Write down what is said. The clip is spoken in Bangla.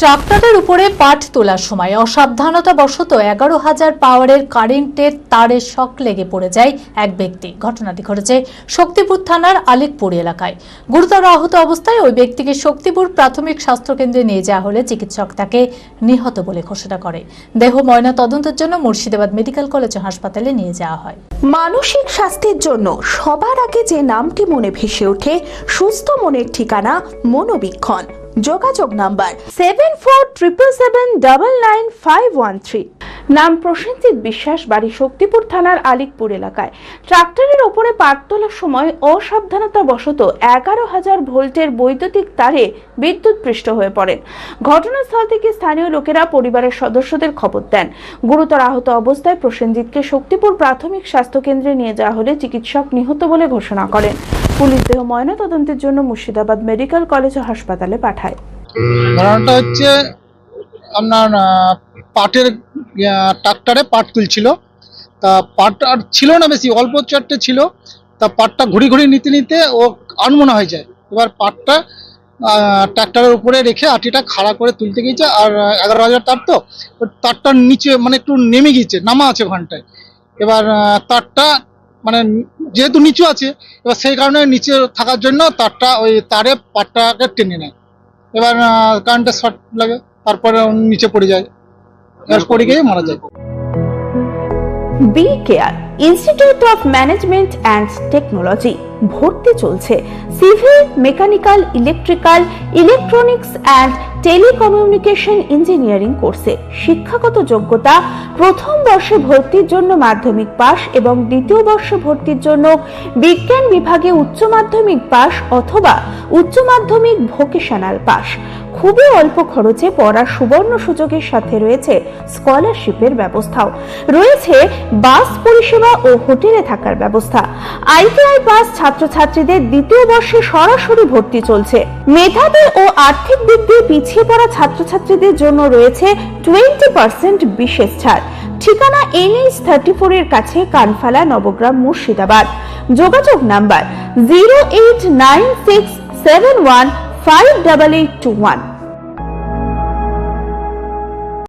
ট্রাক্টরের উপরে পাট তোলার সময় অসাবধানতাবশত 11,000 পাওয়ারের কারেন্টের তারে শক লেগে পড়ে যায় এক ব্যক্তি। ঘটনাটি ঘটেছে শক্তিপুর থানার আলিকপুর এলাকায়। গুরুতর আহত অবস্থায় ওই ব্যক্তিকে শক্তিপুর প্রাথমিক স্বাস্থ্যকেন্দ্রে নিয়ে যাওয়া হলে চিকিৎসক তাকে নিহত বলে ঘোষণা করে। দেহ ময়না তদন্তের জন্য মুর্শিদাবাদ মেডিকেল কলেজ ও হাসপাতালে নিয়ে যাওয়া হয়। মানসিক স্বাস্থ্যের জন্য সবার আগে যে নামটি মনে ভেসে ওঠে, সুস্থ মনের ঠিকানা মনোবীক্ষণ। যোগাযোগ নাম্বার 7477799513। নাম প্রসেনজিৎ বিশ্বাস, বাড়ি শক্তিপুর থানার আলিকপুর এলাকায়। ট্রাক্টরের ওপরে পাট তোলার সময় অসাবধানতাবশত 11,000 ভোল্টের বৈদ্যুতিক তারে বিদ্যুৎপৃষ্ট হয়ে পড়েন। ঘটনাস্থল থেকে স্থানীয় লোকেরা পরিবারের সদস্যদের খবর দেন। গুরুতর আহত অবস্থায় প্রসেনজিৎকে শক্তিপুর প্রাথমিক স্বাস্থ্যকেন্দ্রে নিয়ে যাওয়া হলে চিকিৎসক নিহত বলে ঘোষণা করেন। পুলিশ দেহ ময়না তদন্তের জন্য মুর্শিদাবাদ মেডিকেল কলেজ ও হাসপাতালে পাঠায়। ঘটনাটা হচ্ছে আপনার পাটের ট্রাক্টরে পাট তুলছিল, তা পাট আর ছিল না বেশি, অল্প চারটে ছিল। তা পাটটা ঘুরি ঘুরি নিতে নিতে ও আনমনা হয়ে যায়। এবার পাটটা ট্রাক্টরের উপরে রেখে আটিটা খাড়া করে তুলতে গিয়েছে। আর 11,000 তার, তো তারটার নিচে মানে একটু নেমে গিয়েছে, নামা আছে ওখানটায়। এবার তারটা মানে যেহেতু নিচু আছে, এবার সেই কারণে নিচে থাকার জন্য তারটা ওই তারে পাটটাকে টেনে নেয়। এবার কারেন্টের শর্ট লাগে, তারপরে নিচে পড়ে যায়, পড়ে গিয়ে মারা যায়। B care institute of management and technology ভর্তি চলছে civil, mechanical, electrical, electronics and telecommunication engineering কোর্সে। শিক্ষাগত যোগ্যতা: প্রথম বর্ষে ভর্তির জন্য মাধ্যমিক পাস এবং দ্বিতীয় বর্ষে ভর্তির জন্য বিজ্ঞান বিভাগে উচ্চ মাধ্যমিক পাস অথবা উচ্চ মাধ্যমিক ভোকেশনাল পাস। খুবই অল্প খরচে পড়ার সুবর্ণ সুযোগের সাথে রয়েছে স্কলারশিপের ব্যবস্থাও। রয়েছে বাস পরিষেবা ও হোটেলে থাকার ব্যবস্থা। আইটিআই পাস ছাত্রছাত্রীদের দ্বিতীয় বর্ষে সরাসরি ভর্তি চলছে। মেধাবী ও আর্থিক দিক দিয়ে পিছিয়ে পড়া ছাত্রছাত্রীদের জন্য রয়েছে 20% বিশেষ ছাড়। ঠিকানা NH 34 এর কাছে, কানফালা, নবগ্রাম, মুর্শিদাবাদ। যোগাযোগ নাম্বার 08967158821।